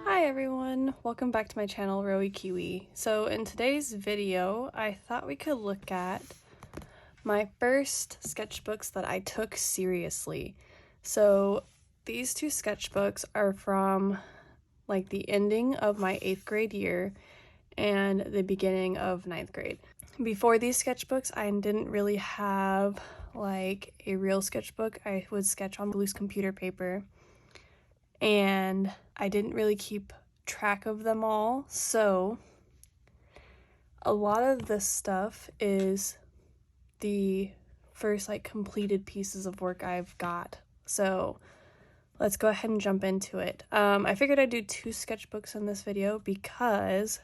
Hi everyone, welcome back to my channel, Rowie Kiwi. So in today's video, I thought we could look at my first sketchbooks that I took seriously. So these two sketchbooks are from like the ending of my 8th grade year and the beginning of 9th grade. Before these sketchbooks, I didn't really have like a real sketchbook. I would sketch on loose computer paper, and I didn't really keep track of them all, so a lot of this stuff is the first like completed pieces of work I've got. So let's go ahead and jump into it. I figured I'd do 2 sketchbooks in this video because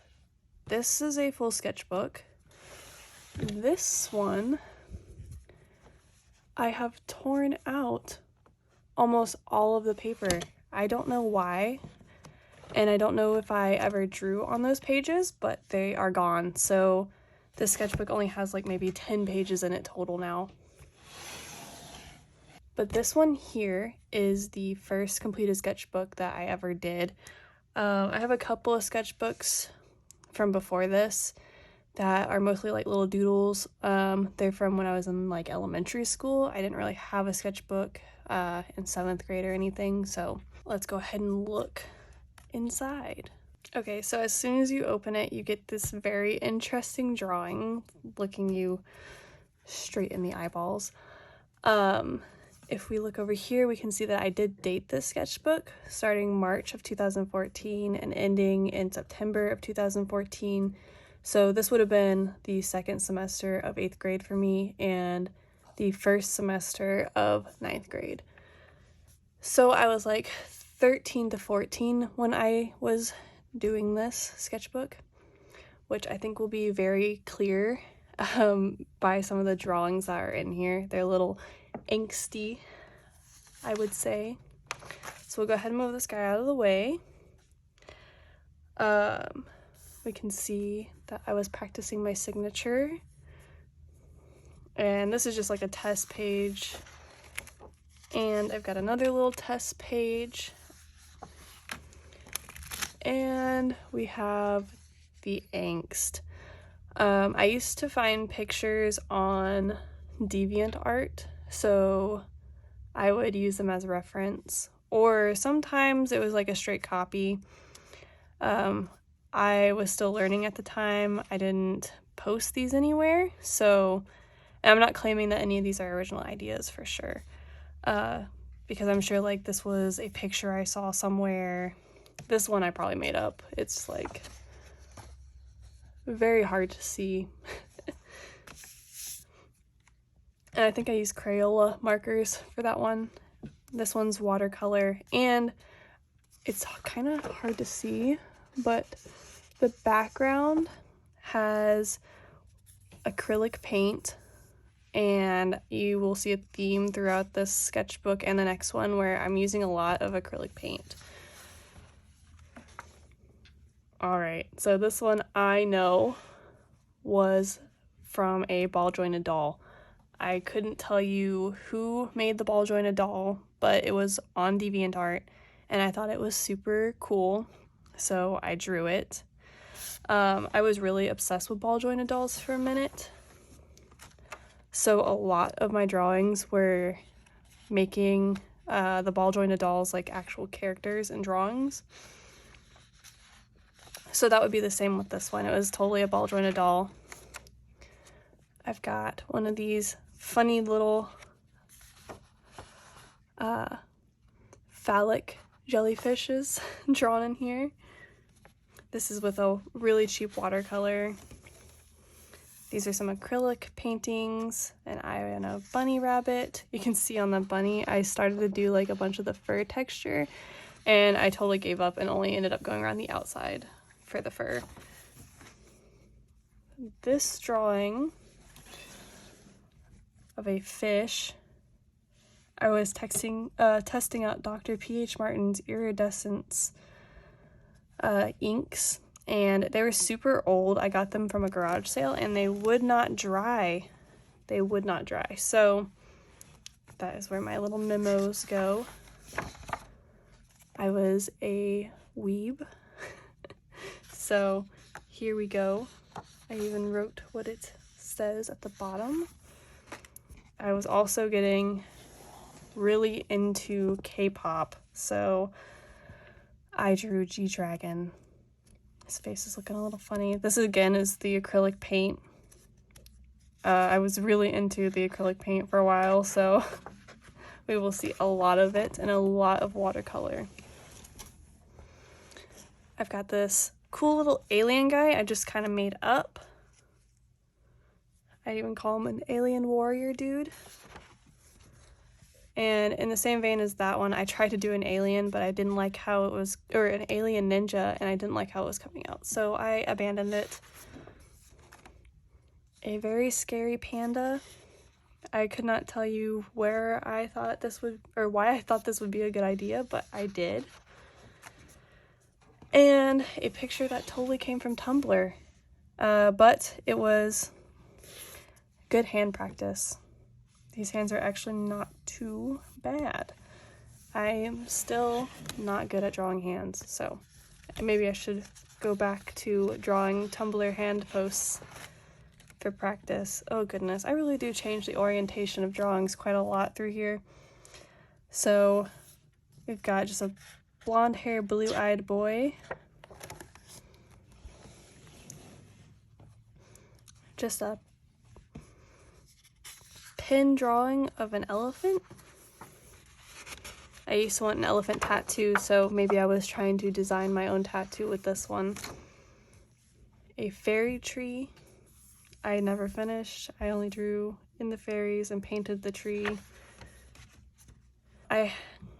this is a full sketchbook. This one I have torn out almost all of the paper. I don't know why, and I don't know if I ever drew on those pages, but they are gone. So this sketchbook only has like maybe 10 pages in it total now. But this one here is the first completed sketchbook that I ever did. I have a couple of sketchbooks from before this that are mostly like little doodles. They're from when I was in like elementary school. I didn't really have a sketchbook in 7th grade or anything, so let's go ahead and look inside. Okay, so as soon as you open it, you get this very interesting drawing looking you straight in the eyeballs. If we look over here, we can see that I did date this sketchbook starting March of 2014 and ending in September of 2014. So this would have been the 2nd semester of 8th grade for me and the 1st semester of 9th grade. So I was like 13 to 14 when I was doing this sketchbook, which I think will be very clear by some of the drawings that are in here. They're a little angsty, I would say. So we'll go ahead and move this guy out of the way. We can see that I was practicing my signature, and this is just like a test page, and I've got another little test page, and we have the angst. I used to find pictures on DeviantArt, so I would use them as a reference, or sometimes it was like a straight copy. I was still learning at the time. I didn't post these anywhere, so I'm not claiming that any of these are original ideas for sure, because I'm sure like this was a picture I saw somewhere. This one I probably made up. It's like very hard to see. And I think I used Crayola markers for that one. This one's watercolor, and it's kind of hard to see, but the background has acrylic paint, and you will see a theme throughout this sketchbook and the next one where I'm using a lot of acrylic paint. Alright, so this one I know was from a ball jointed doll. I couldn't tell you who made the ball jointed doll, but it was on DeviantArt, and I thought it was super cool, so I drew it. I was really obsessed with ball jointed dolls for a minute, so a lot of my drawings were making the ball jointed dolls like actual characters and drawings. So that would be the same with this one. It was totally a ball jointed doll. I've got one of these funny little phallic jellyfishes drawn in here. This is with a really cheap watercolor. These are some acrylic paintings, and I am a bunny rabbit. You can see on the bunny, I started to do like a bunch of the fur texture, and I totally gave up and only ended up going around the outside for the fur. This drawing of a fish, I was testing out Dr. P.H. Martin's iridescence inks, and they were super old. I got them from a garage sale, and they would not dry. They would not dry. So that is where my little memos go. I was a weeb. So here we go. I even wrote what it says at the bottom. I was also getting really into K-pop, so I drew G-Dragon. His face is looking a little funny. This again is the acrylic paint. I was really into the acrylic paint for a while, so we will see a lot of it and a lot of watercolor. I've got this cool little alien guy I just kind of made up. I even call him an alien warrior dude. And in the same vein as that one, I tried to do an alien, but I didn't like how it was, or an alien ninja, and I didn't like how it was coming out, so I abandoned it. A very scary panda. I could not tell you where I thought this would, or why I thought this would be a good idea, but I did. And a picture that totally came from Tumblr, but it was good hand practice. These hands are actually not too bad. I am still not good at drawing hands, so maybe I should go back to drawing Tumblr hand posts for practice. Oh goodness, I really do change the orientation of drawings quite a lot through here. So we've got just a blonde hair, blue-eyed boy. Just a pen drawing of an elephant. I used to want an elephant tattoo, so maybe I was trying to design my own tattoo with this one. A fairy tree. I never finished. I only drew in the fairies and painted the tree. I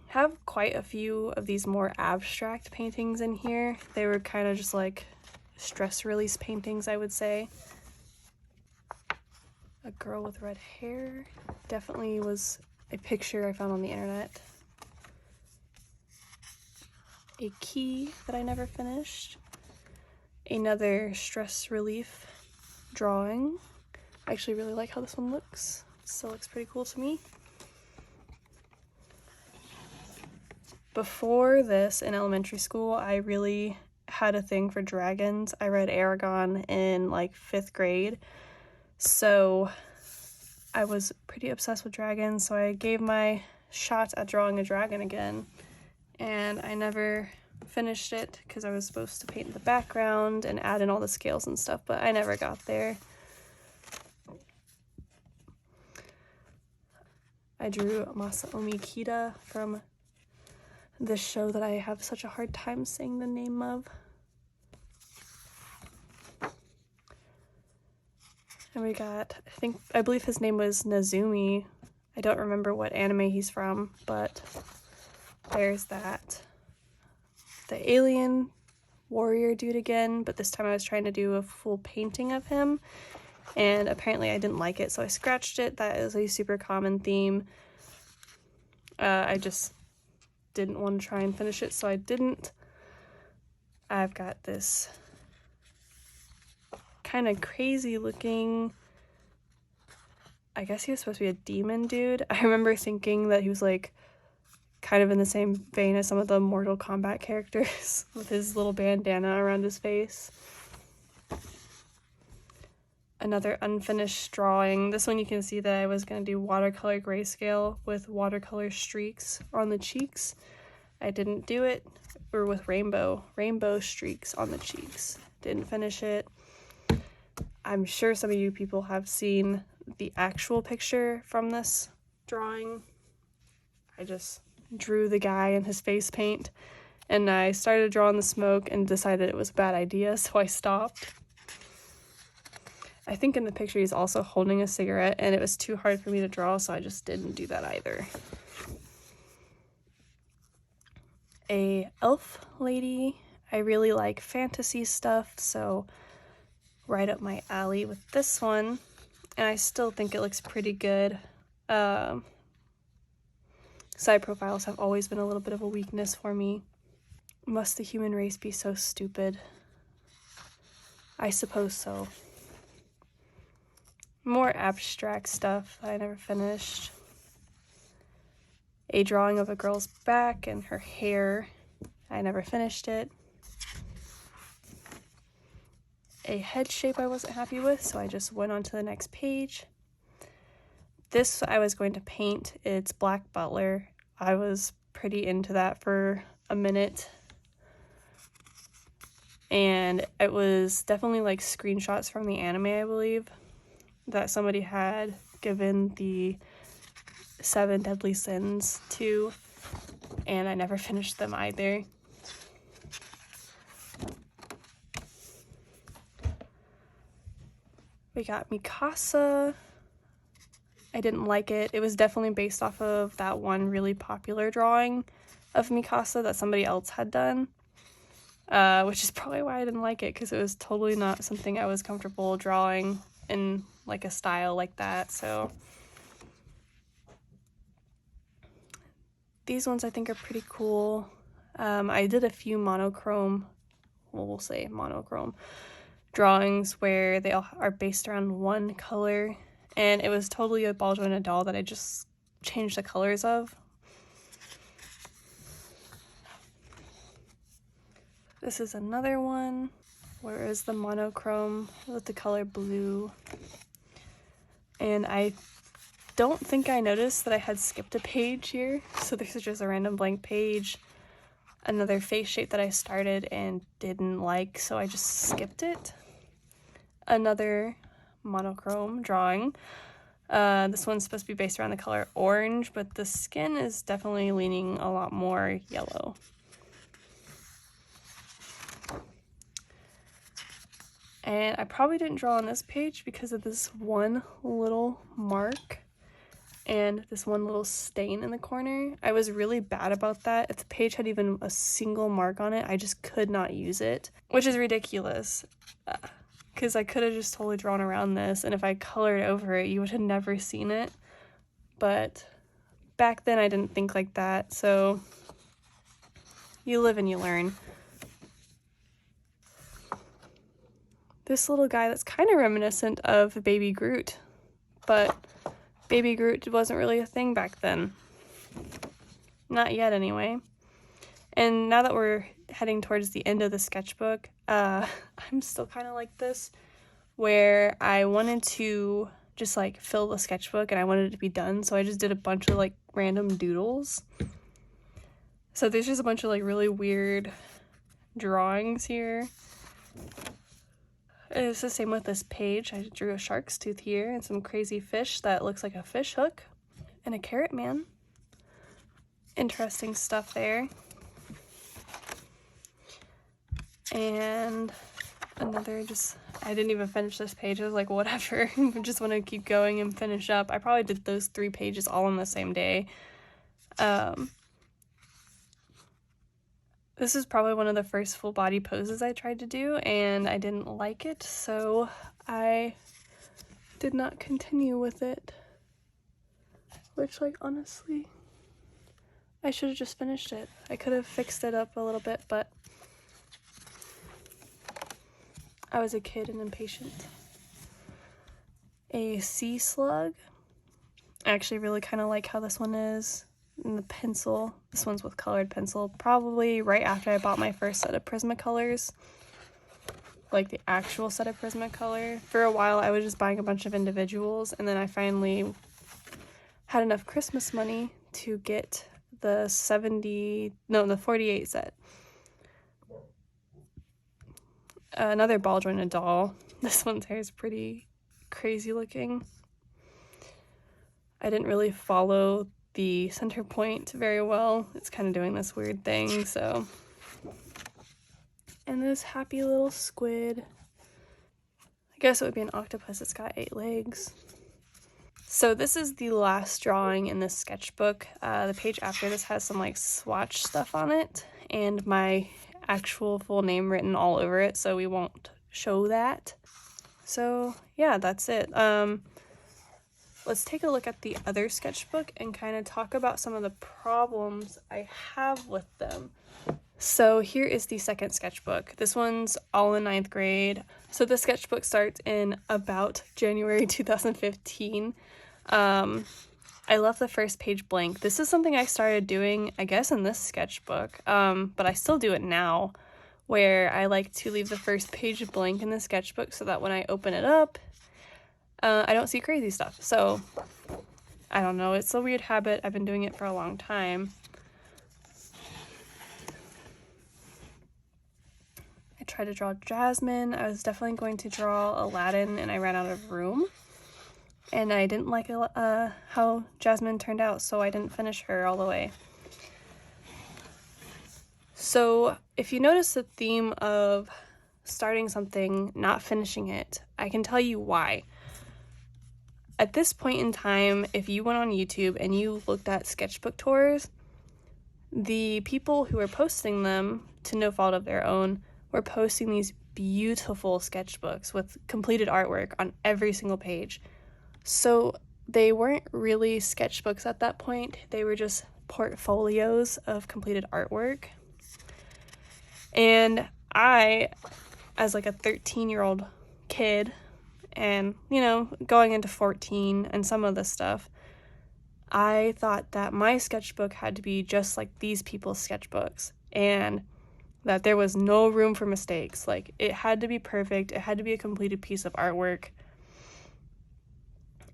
have quite a few of these more abstract paintings in here. They were kind of just like stress release paintings, I would say. A girl with red hair. Definitely was a picture I found on the internet. A key that I never finished. Another stress relief drawing. I actually really like how this one looks. It still looks pretty cool to me. Before this, in elementary school, I really had a thing for dragons. I read Aragon in like 5th grade. So I was pretty obsessed with dragons, so I gave my shot at drawing a dragon again, and I never finished it because I was supposed to paint the background and add in all the scales and stuff, but I never got there. I drew Masaomi Kita from this show that I have such a hard time saying the name of. And we got, I believe his name was Nazumi. I don't remember what anime he's from, but there's that. The alien warrior dude again, but this time I was trying to do a full painting of him, and apparently I didn't like it, so I scratched it. That is a super common theme. I just didn't want to try and finish it, so I didn't. I've got this kind of crazy looking, I guess he was supposed to be a demon dude. I remember thinking that he was like kind of in the same vein as some of the Mortal Kombat characters with his little bandana around his face. Another unfinished drawing. This one you can see that I was going to do watercolor grayscale with watercolor streaks on the cheeks. I didn't do it, or with rainbow streaks on the cheeks. Didn't finish it. I'm sure some of you people have seen the actual picture from this drawing. I just drew the guy in his face paint, and I started drawing the smoke and decided it was a bad idea, so I stopped. I think in the picture he's also holding a cigarette, and it was too hard for me to draw, so I just didn't do that either. A elf lady. I really like fantasy stuff, so right up my alley with this one, and I still think it looks pretty good. Side profiles have always been a little bit of a weakness for me. Must the human race be so stupid? I suppose so. More abstract stuff that I never finished. a drawing of a girl's back and her hair. I never finished it. A head shape I wasn't happy with, so I just went on to the next page. This I was going to paint. It's Black Butler. I was pretty into that for a minute. And it was definitely like screenshots from the anime, I believe, that somebody had given the 7 Deadly Sins to, and I never finished them either. We got Mikasa. I didn't like it. It was definitely based off of that one really popular drawing of Mikasa that somebody else had done, which is probably why I didn't like it, because it was totally not something I was comfortable drawing in like a style like that. So these ones I think are pretty cool. I did a few monochrome, well, we'll say monochrome drawings where they all are based around one color, and it was totally a ball jointed doll that I just changed the colors of. This is another one where is the monochrome with the color blue, and I don't think I noticed that I had skipped a page here, so this is just a random blank page. Another face shape that I started and didn't like, so I just skipped it. Another monochrome drawing. This one's supposed to be based around the color orange, but the skin is definitely leaning a lot more yellow. And I probably didn't draw on this page because of this one little mark and this one little stain in the corner. I was really bad about that. If the page had even a single mark on it, I just could not use it, which is ridiculous. Because I could have just totally drawn around this, and if I colored over it, you would have never seen it. But back then I didn't think like that, so you live and you learn. This little guy that's kind of reminiscent of Baby Groot, but Baby Groot wasn't really a thing back then. Not yet, anyway. And now that we're heading towards the end of the sketchbook, I'm still kind of like this, where I wanted to just like fill the sketchbook and I wanted it to be done, so I just did a bunch of like random doodles. So there's just a bunch of like really weird drawings here. It's the same with this page. I drew a shark's tooth here and some crazy fish that looks like a fish hook and a carrot man. Interesting stuff there. And another I didn't even finish this page. I was like, whatever. I just want to keep going and finish up. I probably did those 3 pages all on the same day. This is probably one of the first full body poses I tried to do, and I didn't like it, so I did not continue with it. Which, like, honestly, I should have just finished it. I could have fixed it up a little bit, but I was a kid and impatient. A sea slug. I actually really kind of like how this one is. And the pencil, this one's with colored pencil, probably right after I bought my first set of Prismacolors, like the actual set of Prismacolor. For a while I was just buying a bunch of individuals, and then I finally had enough Christmas money to get the 48 set. Another ball jointed doll. This one's hair is pretty crazy looking. I didn't really follow the center point very well. It's kind of doing this weird thing, so. And this happy little squid. I guess it would be an octopus. It's got 8 legs. So this is the last drawing in this sketchbook. The page after this has some like swatch stuff on it and my actual full name written all over it, so we won't show that. So yeah, that's it. Let's take a look at the other sketchbook and kind of talk about some of the problems I have with them. So here is the second sketchbook. This one's all in 9th grade. So the sketchbook starts in about January 2015. I left the first page blank. This is something I started doing, I guess, in this sketchbook, but I still do it now, where I like to leave the first page blank in the sketchbook so that when I open it up, I don't see crazy stuff. So, I don't know, it's a weird habit. I've been doing it for a long time. I tried to draw Jasmine. I was definitely going to draw Aladdin, and I ran out of room. And I didn't like how Jasmine turned out, so I didn't finish her all the way. So if you notice the theme of starting something, not finishing it, I can tell you why. At this point in time, if you went on YouTube and you looked at sketchbook tours, the people who were posting them, to no fault of their own, were posting these beautiful sketchbooks with completed artwork on every single page. So they weren't really sketchbooks at that point. They were just portfolios of completed artwork. And I, as like a 13-year-old kid, and, you know, going into 14 and some of this stuff, I thought that my sketchbook had to be just like these people's sketchbooks, and that there was no room for mistakes. Like, it had to be perfect. It had to be a completed piece of artwork.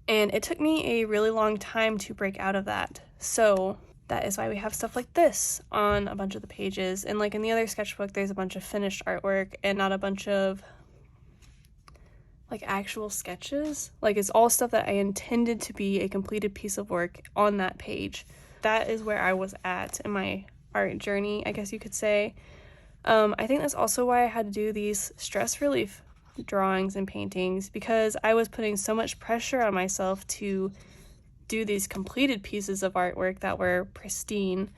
And it took me a really long time to break out of that. So that is why we have stuff like this on a bunch of the pages. And like in the other sketchbook, there's a bunch of finished artwork and not a bunch of like actual sketches. Like, it's all stuff that I intended to be a completed piece of work on that page. That is where I was at in my art journey, I guess you could say. I think that's also why I had to do these stress relief drawings and paintings, because I was putting so much pressure on myself to do these completed pieces of artwork that were pristine,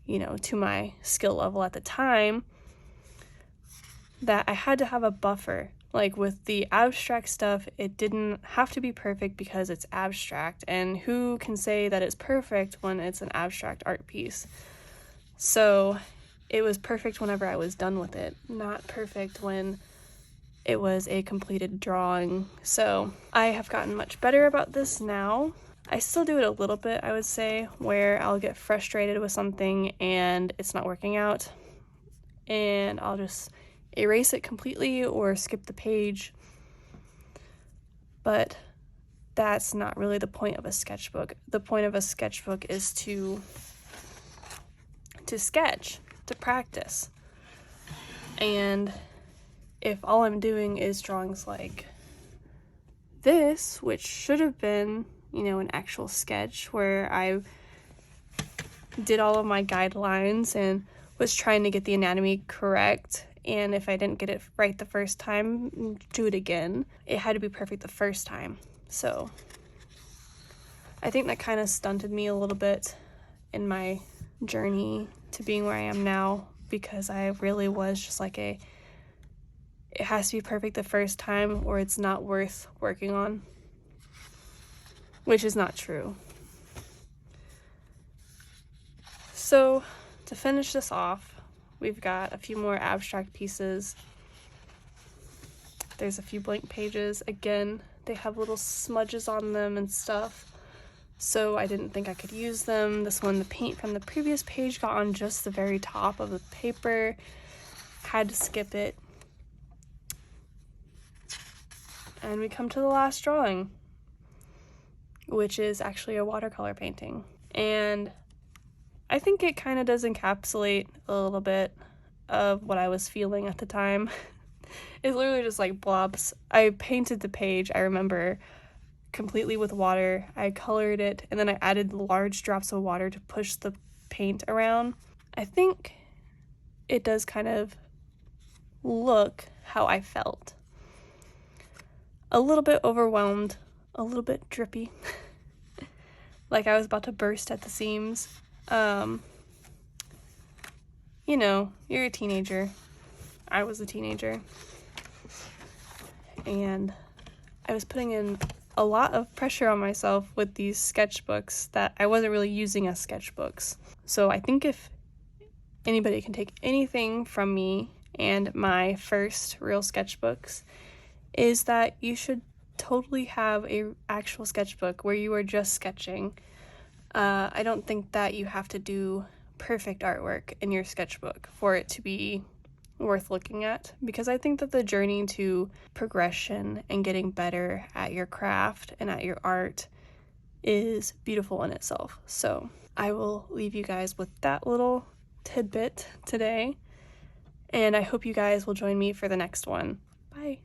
you know, to my skill level at the time, that I had to have a buffer. Like with the abstract stuff, it didn't have to be perfect because it's abstract, and who can say that it's perfect when it's an abstract art piece? So it was perfect whenever I was done with it, not perfect when it was a completed drawing. So I have gotten much better about this now. I still do it a little bit, I would say, where I'll get frustrated with something and it's not working out, and I'll just erase it completely or skip the page. But that's not really the point of a sketchbook. The point of a sketchbook is to sketch, to practice. And if all I'm doing is drawings like this, which should have been, you know, an actual sketch where I did all of my guidelines and was trying to get the anatomy correct, and if I didn't get it right the first time, do it again. It had to be perfect the first time. So I think that kind of stunted me a little bit in my journey to being where I am now, because I really was just like it has to be perfect the first time or it's not worth working on, which is not true. So to finish this off, we've got a few more abstract pieces. There's a few blank pages. Again, they have little smudges on them and stuff, so I didn't think I could use them. This one, the paint from the previous page got on just the very top of the paper. Had to skip it. And we come to the last drawing, which is actually a watercolor painting. And I think it kind of does encapsulate a little bit of what I was feeling at the time. It's literally just like blobs. I painted the page, I remember, completely with water. I colored it, and then I added large drops of water to push the paint around. I think it does kind of look how I felt. A little bit overwhelmed, a little bit drippy, like I was about to burst at the seams. You know, you're a teenager. I was a teenager. And I was putting in a lot of pressure on myself with these sketchbooks that I wasn't really using as sketchbooks. So I think if anybody can take anything from me and my first real sketchbooks, is that you should totally have a actual sketchbook where you are just sketching. I don't think that you have to do perfect artwork in your sketchbook for it to be worth looking at, because I think that the journey to progression and getting better at your craft and at your art is beautiful in itself. So I will leave you guys with that little tidbit today, and I hope you guys will join me for the next one. Bye.